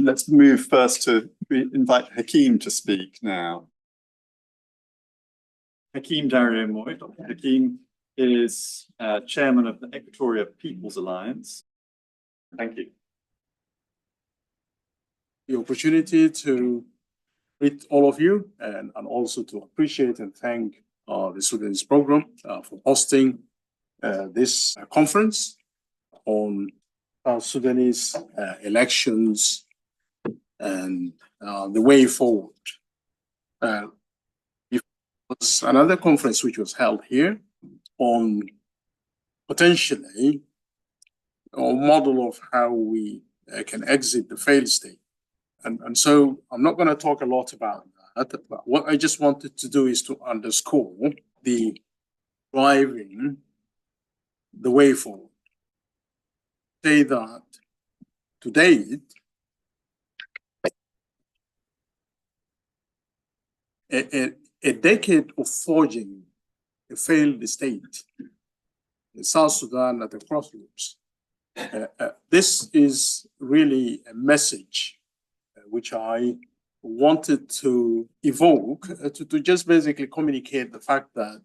let's move first to invite Hakim to speak now. Hakim Dario Moi. Dr. Hakim is chairman of the Equatoria People's Alliance. Thank you. The opportunity to meet all of you and also to appreciate and thank the Sudanese Programme for hosting this conference on South Sudanese elections and the way forward. There was another conference which was held here on potentially a model of how we can exit the failed state. And so I'm not going to talk a lot about that, but what I just wanted to do is to underscore the driving the way forward. Say that to date, a decade of forging a failed state in South Sudan at the crossroads. This is really a message which I wanted to evoke to just basically communicate the fact that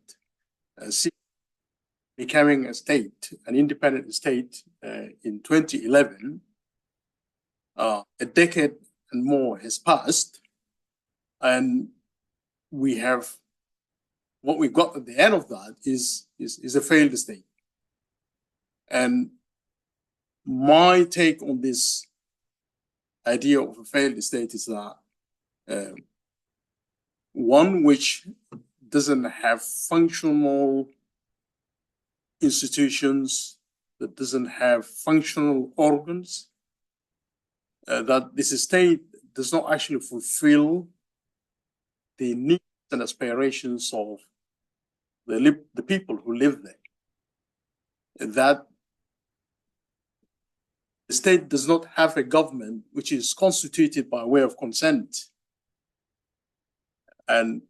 becoming a state, an independent state in 2011, a decade and more has passed, and we have what we got at the end of that is a failed state. And my take on this idea of a failed state is that one which doesn't have functional institutions, that doesn't have functional organs, that this state does not actually fulfill the needs and aspirations of the people who live there. That the state does not have a government which is constituted by way of consent, and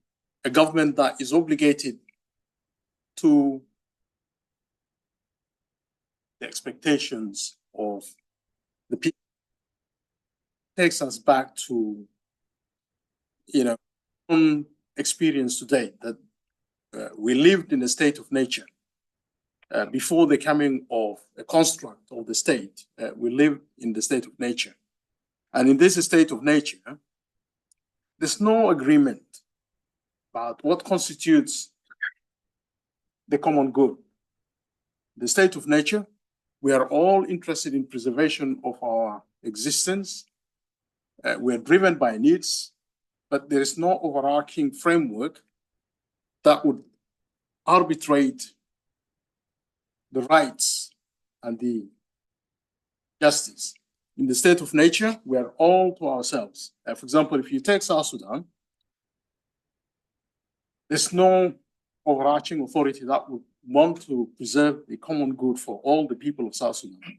a government that is obligated to the expectations of the people. Takes us back to, own experience today, that we lived in a state of nature. Before the coming of a construct of the state, we lived in the state of nature. And in this state of nature, there's no agreement about what constitutes the common good. The state of nature, we are all interested in preservation of our existence. We're driven by needs, but there is no overarching framework that would arbitrate the rights and the justice. In the state of nature, we are all to ourselves. For example, if you take South Sudan, there's no overarching authority that would want to preserve the common good for all the people of South Sudan.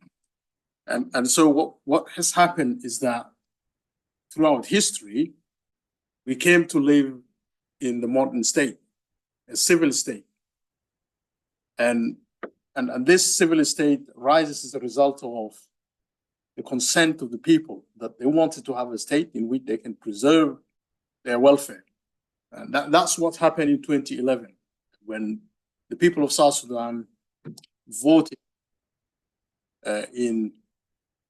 And so what has happened is that throughout history, we came to live in the modern state, a civil state. And this civil state rises as a result of the consent of the people, that they wanted to have a state in which they can preserve their welfare. And that's what happened in 2011, when the people of South Sudan voted in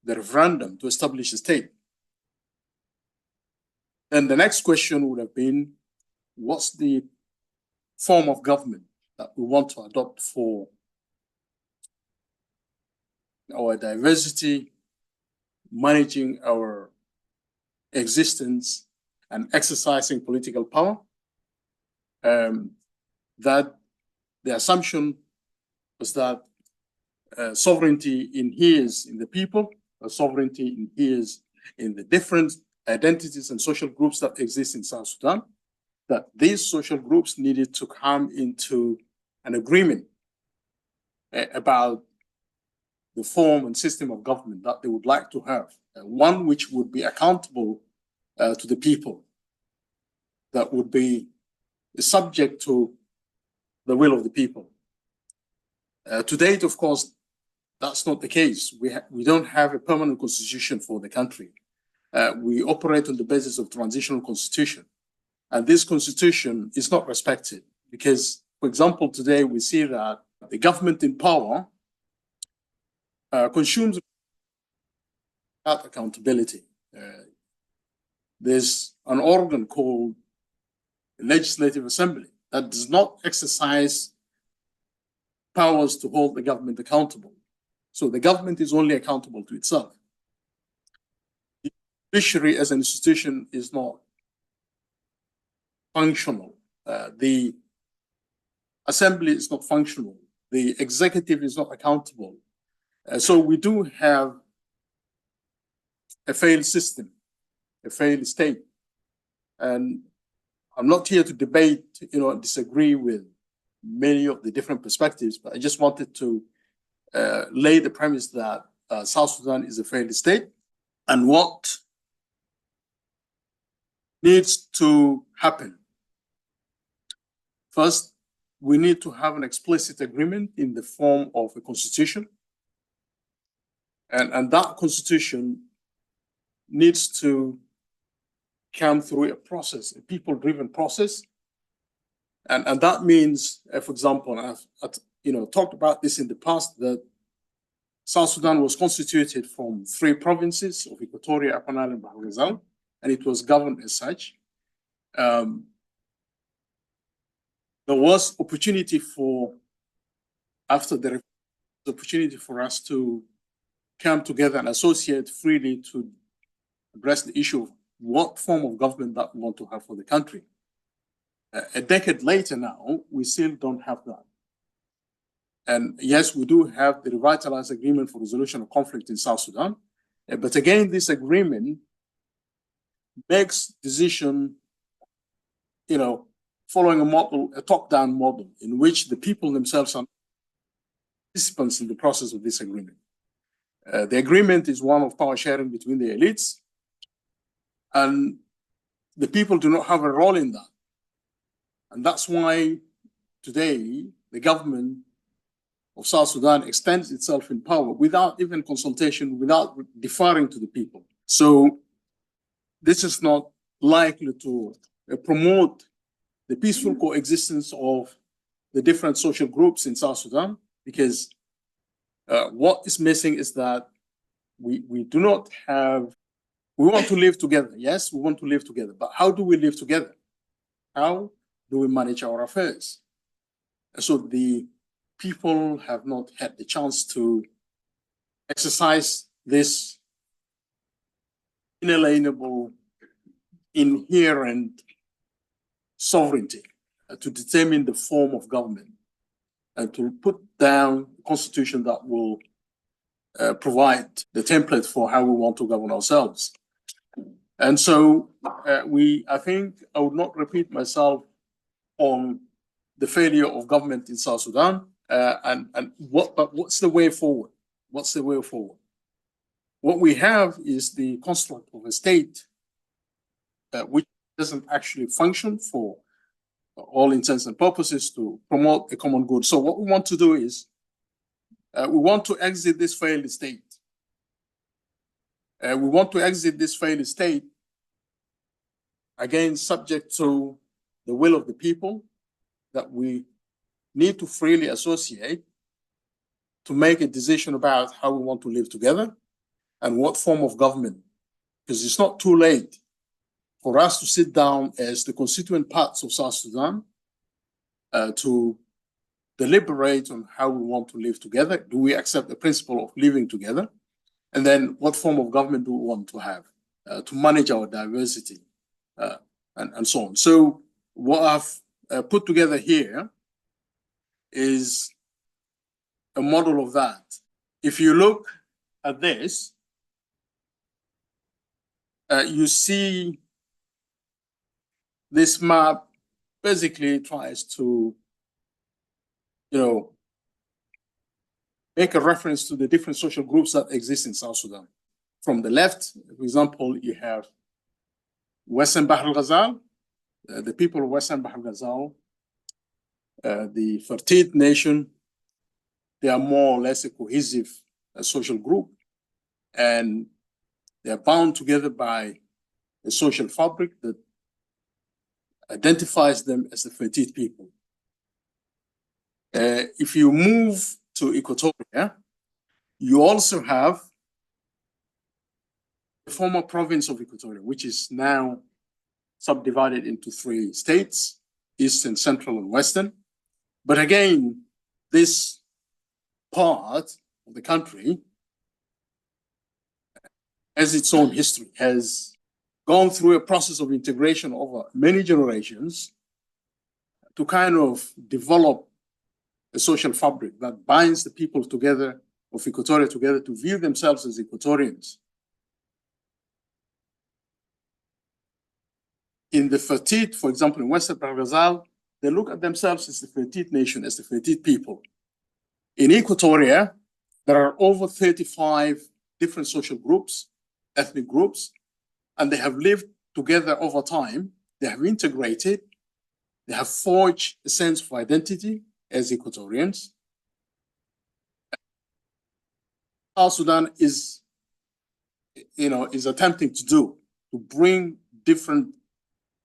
the referendum to establish a state. Then the next question would have been, what's the form of government that we want to adopt for our diversity, managing our existence, and exercising political power? That the assumption was that sovereignty inheres in the people, sovereignty inheres in the different identities and social groups that exist in South Sudan, that these social groups needed to come into an agreement about the form and system of government that they would like to have, one which would be accountable to the people, that would be subject to the will of the people. To date, of course, that's not the case. We don't have a permanent constitution for the country. We operate on the basis of transitional constitution. And this constitution is not respected because, for example, today we see that the government in power consumes without accountability. There's an organ called the Legislative Assembly that does not exercise powers to hold the government accountable. So the government is only accountable to itself. The judiciary as an institution is not functional. The assembly is not functional. The executive is not accountable. So we do have a failed system, a failed state. And I'm not here to debate, disagree with many of the different perspectives, but I just wanted to lay the premise that South Sudan is a failed state, and what needs to happen. First, we need to have an explicit agreement in the form of a constitution. And that constitution needs to come through a process, a people-driven process. And that means, for example, I've talked about this in the past, that South Sudan was constituted from 3 provinces of Equatoria, Upper Nile, and Bahr el Ghazal, and it was governed as such. There was opportunity after the opportunity for us to come together and associate freely to address the issue of what form of government that we want to have for the country. A decade later now, we still don't have that. And yes, we do have the revitalized agreement for resolution of conflict in South Sudan. But again, this agreement makes decision, following a model, a top-down model, in which the people themselves are participants in the process of this agreement. The agreement is one of power sharing between the elites, and the people do not have a role in that. And that's why today the government of South Sudan extends itself in power without even consultation, without deferring to the people. So this is not likely to promote the peaceful coexistence of the different social groups in South Sudan, because what is missing is that we do not have, we want to live together. Yes, we want to live together, but how do we live together? How do we manage our affairs? And so the people have not had the chance to exercise this inalienable, inherent sovereignty to determine the form of government and to put down a constitution that will provide the template for how we want to govern ourselves. And so I think I would not repeat myself on the failure of government in South Sudan but what's the way forward? What's the way forward? What we have is the construct of a state which doesn't actually function for all intents and purposes to promote a common good. So what we want to do is we want to exit this failed state. We want to exit this failed state, again, subject to the will of the people, that we need to freely associate to make a decision about how we want to live together and what form of government. Because it's not too late for us to sit down as the constituent parts of South Sudan to deliberate on how we want to live together. Do we accept the principle of living together? And then what form of government do we want to have to manage our diversity and so on. So what I've put together here is a model of that. If you look at this, you see this map basically tries to, make a reference to the different social groups that exist in South Sudan. From the left, for example, you have Western Bahr el Ghazal, the people of Western Bahr el Ghazal, the Fertit nation. They are more or less a cohesive social group. And They are bound together by a social fabric that identifies them as the Fertit people. If you move to Equatoria, you also have the former province of Equatoria, which is now subdivided into 3 states, Eastern, Central, and Western. But again, this part of the country has its own history, has gone through a process of integration over many generations to kind of develop a social fabric that binds the people together, of Equatoria together, to view themselves as Equatorians. In the Fertit, for example, in Western Bahr Ghazal, they look at themselves as the Fertit nation, as the Fertit people. In Equatoria, there are over 35 different social groups, ethnic groups, and they have lived together over time. They have integrated. They have forged a sense of identity as Equatorians. South Sudan is attempting to bring different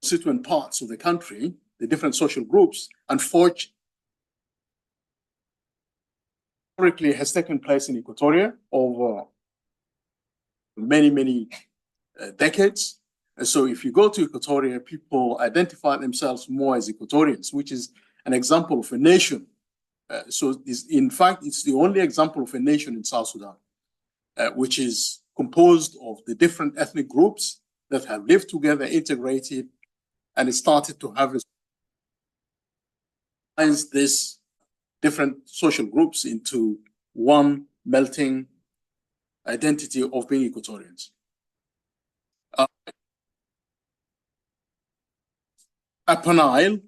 constituent parts of the country, the different social groups, and forge. Historically has taken place in Equatoria over many decades. And so if you go to Equatoria, people identify themselves more as Equatorians, which is an example of a nation. In fact, it's the only example of a nation in South Sudan, which is composed of the different ethnic groups that have lived together, integrated, and it started to have this different social groups into one melting identity of being Equatorians. Upper Nile,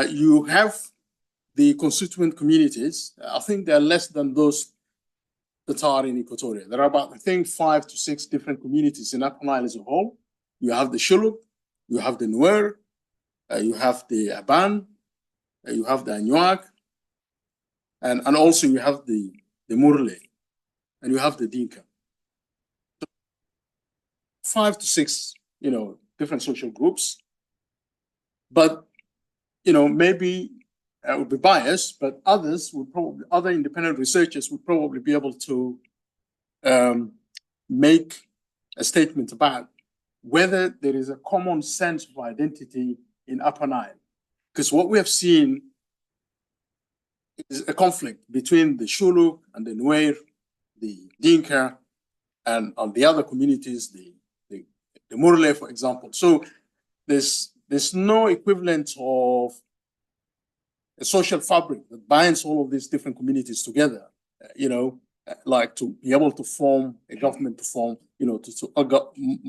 you have the constituent communities. I think they're less than those that are in Equatoria. There are about, I think, 5 to 6 different communities in Upper Nile as a whole. You have the Shuluk, you have the Nuer, you have the Aban, you have the Anyuak, and also you have the Murle, and you have the Dinka. So 5 to 6, different social groups. But, maybe I would be biased, but other independent researchers would probably be able to make a statement about whether there is a common sense of identity in Upper Nile. Because what we have seen is a conflict between the Shuluk and the Nuer, the Dinka, and the other communities, the Murle, for example. So there's no equivalent of a social fabric that binds all of these different communities together, like to be able to form a government, to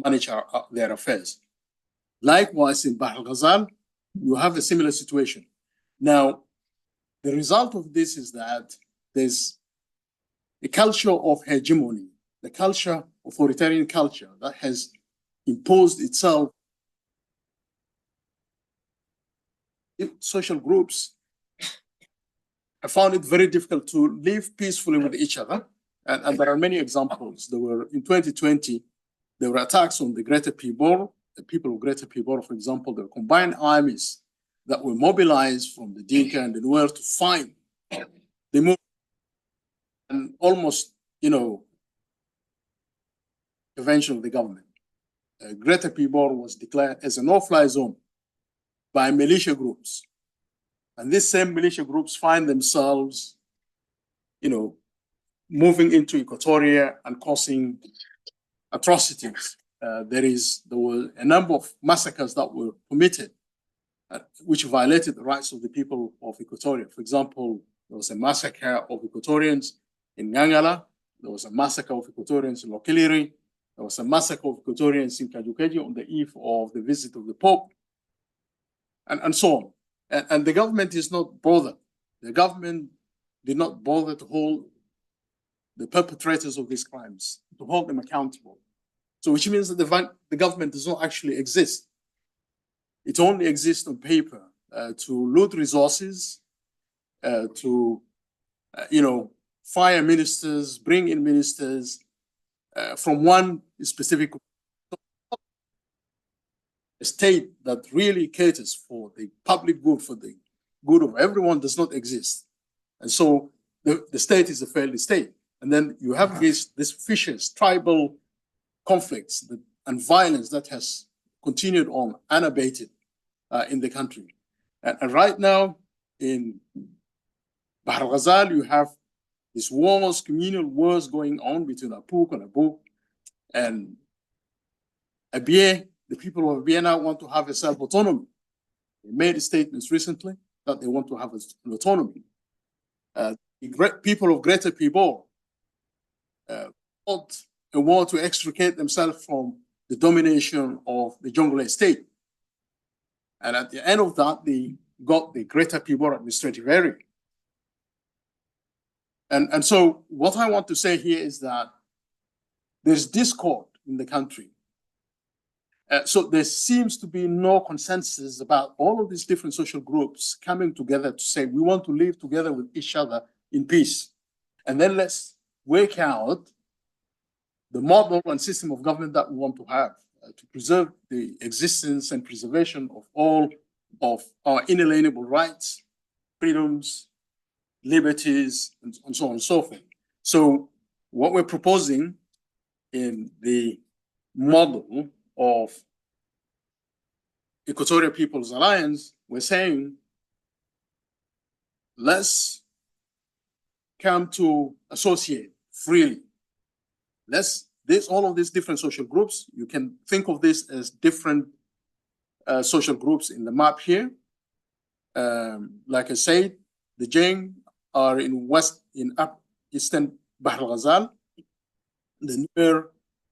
manage their affairs. Likewise, in Bahr Ghazal, you have a similar situation. Now, the result of this is that there's a culture of hegemony, the culture, authoritarian culture that has imposed itself. Social groups have found it very difficult to live peacefully with each other. And there are many examples. In 2020, there were attacks on the Greater Pibor, the people of Greater Pibor, for example. There were combined armies that were mobilized from the Dinka and the Nuer to fight the movement. And almost, intervention of the government. Greater Pibor was declared as a no-fly zone by militia groups. And these same militia groups find themselves, moving into Equatoria and causing atrocities. There were a number of massacres that were committed, which violated the rights of the people of Equatoria. For example, there was a massacre of Equatorians in Ngangala. There was a massacre of Equatorians in Lokiliri. There was a massacre of Equatorians in Kajukeji on the eve of the visit of the Pope, and so on. And the government is not bothered. The government did not bother to hold the perpetrators of these crimes, to hold them accountable. So which means that the government does not actually exist. It only exists on paper to loot resources, to fire ministers, bring in ministers, from one specific state that really caters for the public good, for the good of everyone, does not exist. And so the state is a failed state. And then you have this vicious tribal conflicts and violence that has continued on unabated in the country. And right now in Bahr al-Ghazal, you have these wars, communal wars going on between Apuk and Abuk. And Abyei, the people of Abyei now want to have a self-autonomy. They made statements recently that they want to have an autonomy. The people of Greater Pibor fought a war to extricate themselves from the domination of the Jonglei state. And at the end of that, they got the Greater Pibor administrative area. And so what I want to say here is that there's discord in the country. So there seems to be no consensus about all of these different social groups coming together to say, we want to live together with each other in peace. And then let's work out the model and system of government that we want to have to preserve the existence and preservation of all of our inalienable rights, freedoms, liberties, and so on and so forth. So what we're proposing in the model of Equatorial People's Alliance, we're saying, let's come to associate freely. All of these different social groups, you can think of this as different social groups in the map here. Like I said, the Jeng are in eastern Bahr al-Ghazal. The Nuer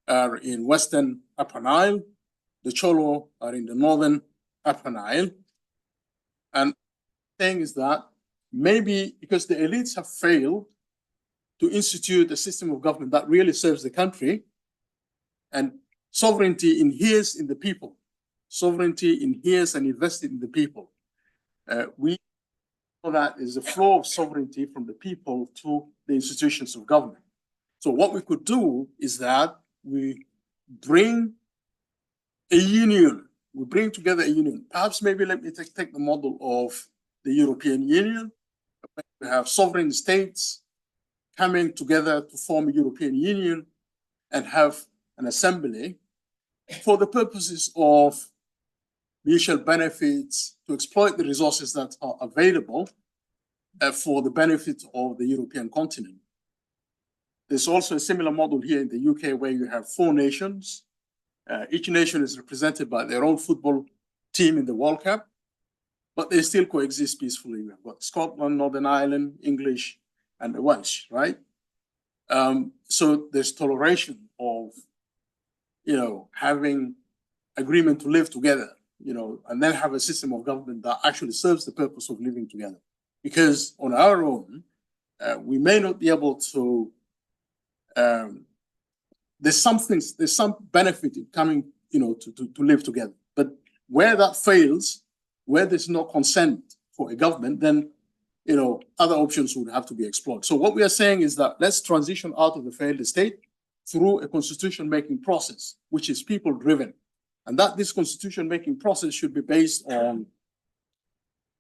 are in western Upper Nile. The Cholo are in the northern Upper Nile. And the thing is that maybe because the elites have failed to institute a system of government that really serves the country, and sovereignty inheres in the people. Sovereignty inheres and invested in the people. We know that is a flow of sovereignty from the people to the institutions of government. So what we could do is that we bring a union. We bring together a union. Perhaps maybe let me take the model of the European Union. We have sovereign states coming together to form a European Union and have an assembly for the purposes of mutual benefits, to exploit the resources that are available for the benefit of the European continent. There's also a similar model here in the UK where you have 4 nations. Each nation is represented by their own football team in the World Cup, but they still coexist peacefully. We've got Scotland, Northern Ireland, English, and the Welsh, right? So there's toleration of, having agreement to live together, and then have a system of government that actually serves the purpose of living together. Because on our own, we may not be able to, there's some benefit in coming, to live together. But where that fails, where there's no consent for a government, then other options would have to be explored. So what we are saying is that let's transition out of the failed state through a constitution-making process, which is people-driven. And that this constitution-making process should be based on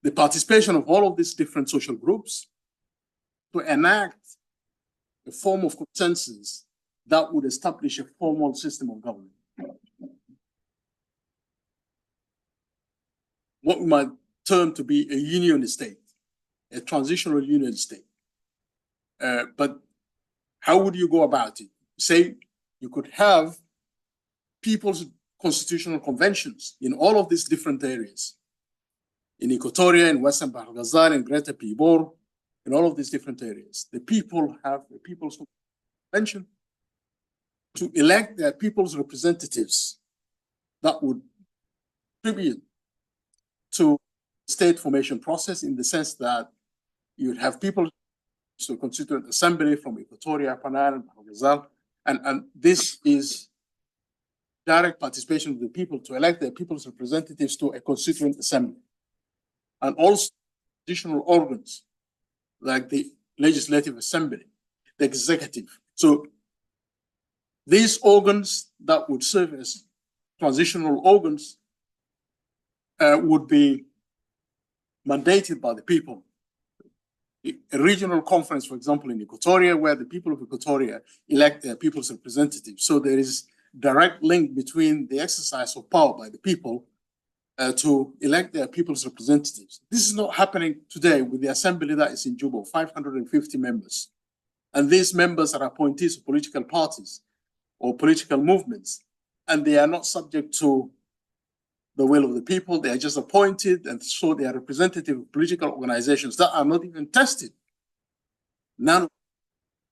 the participation of all of these different social groups to enact a form of consensus that would establish a formal system of government. What we might term to be a union state, a transitional union state. But how would you go about it? Say you could have people's constitutional conventions in all of these different areas. In Equatoria, in Western Bahr al-Ghazal, in Greater Pibor, in all of these different areas. The people have a people's convention to elect their people's representatives that would contribute to the state formation process, in the sense that you'd have people to constituent assembly from Equatoria, Upper Nile, and Bahr al-Ghazal, and this is direct participation of the people to elect their people's representatives to a constituent assembly. And also additional organs like the legislative assembly, the executive. So These organs that would serve as transitional organs would be mandated by the people. A regional conference, for example, in Equatoria, where the people of Equatoria elect their people's representatives. So there is direct link between the exercise of power by the people to elect their people's representatives. This is not happening today with the assembly that is in Juba, 550 members. And these members are appointees of political parties or political movements, and they are not subject to the will of the people. They are just appointed, and so they are representative of political organizations that are not even tested. None of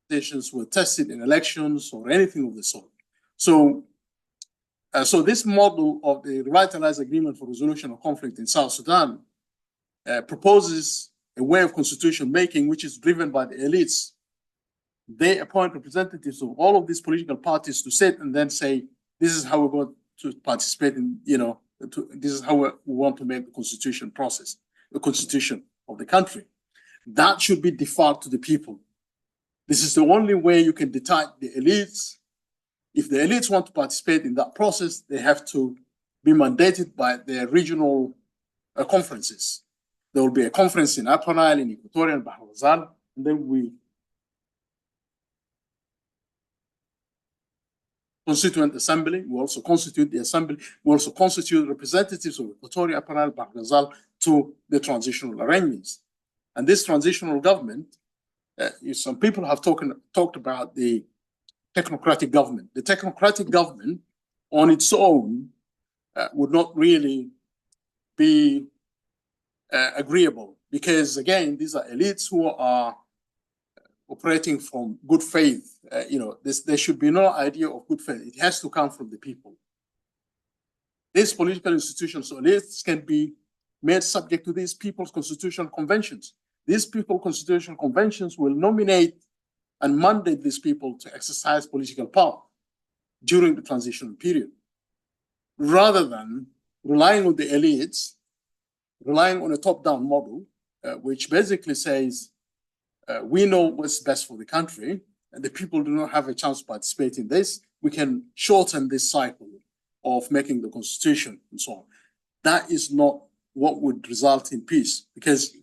the organizations were tested in elections or anything of the sort. So, so this model of the revitalized agreement for resolution of conflict in South Sudan proposes a way of constitution making which is driven by the elites. They appoint representatives of all of these political parties to sit and then say, this is how we're going to participate in, this is how we want to make the constitution process, the constitution of the country. That should be deferred to the people. This is the only way you can detach the elites. If the elites want to participate in that process, they have to be mandated by their regional conferences. There will be a conference in Upper Nile, in Equatoria, and Bahr al-Ghazal, and then we Constituent Assembly, we also constitute the Assembly, we also constitute representatives of Equatoria, Upper Nile, Bahr al-Ghazal to the transitional arrangements. And this transitional government, some people have talked about the technocratic government. The technocratic government on its own would not really be agreeable, because again, these are elites who are operating from good faith. There should be no idea of good faith. It has to come from the people. These political institutions or elites can be made subject to these people's constitutional conventions. These people constitutional conventions will nominate and mandate these people to exercise political power during the transitional period, rather than relying on the elites, relying on a top-down model, which basically says, we know what's best for the country, and the people do not have a chance to participate in this. We can shorten this cycle of making the constitution and so on. That is not what would result in peace, because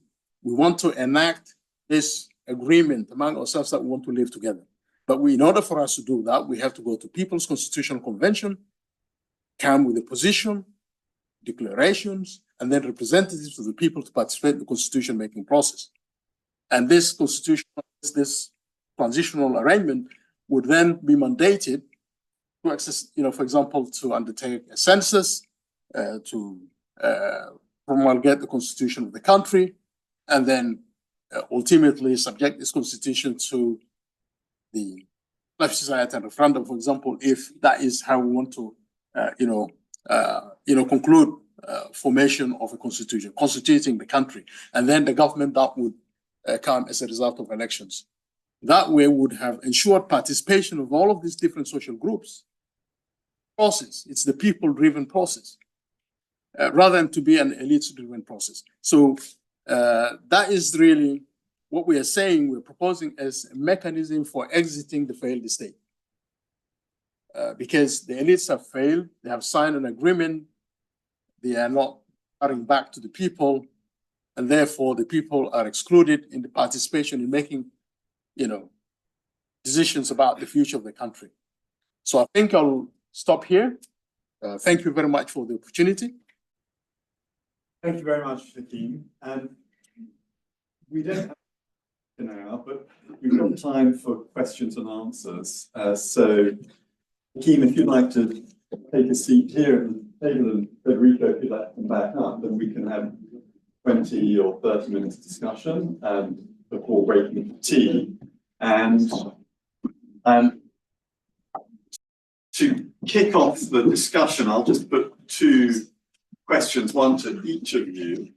we want to enact this agreement among ourselves that we want to live together. But in order for us to do that, we have to go to People's Constitutional Convention, come with a position, declarations, and then representatives of the people to participate in the constitution making process. And this constitution, this transitional arrangement would then be mandated to access, for example, to undertake a census, to promulgate the constitution of the country, and then ultimately subject this constitution to the plebiscite and referendum, for example, if that is how we want to, conclude formation of a constitution, constituting the country, and then the government that would come as a result of elections. That way would have ensured participation of all of these different social groups. Process, it's the people-driven process, rather than to be an elite-driven process. So that is really what we are saying, we're proposing as a mechanism for exiting the failed state. Because the elites have failed, they have signed an agreement, they are not carrying back to the people, and therefore the people are excluded in the participation in making, decisions about the future of the country. So I think I'll stop here. Thank you very much for the opportunity. Thank you very much, Hakim. We don't have an hour, but we've got time for questions and answers. So, Hakim, if you'd like to take a seat here at the table, and Federico, if you'd like to come back up, then we can have 20 or 30 minutes discussion before breaking for tea. And to kick off the discussion, I'll just put two questions, one to each of you.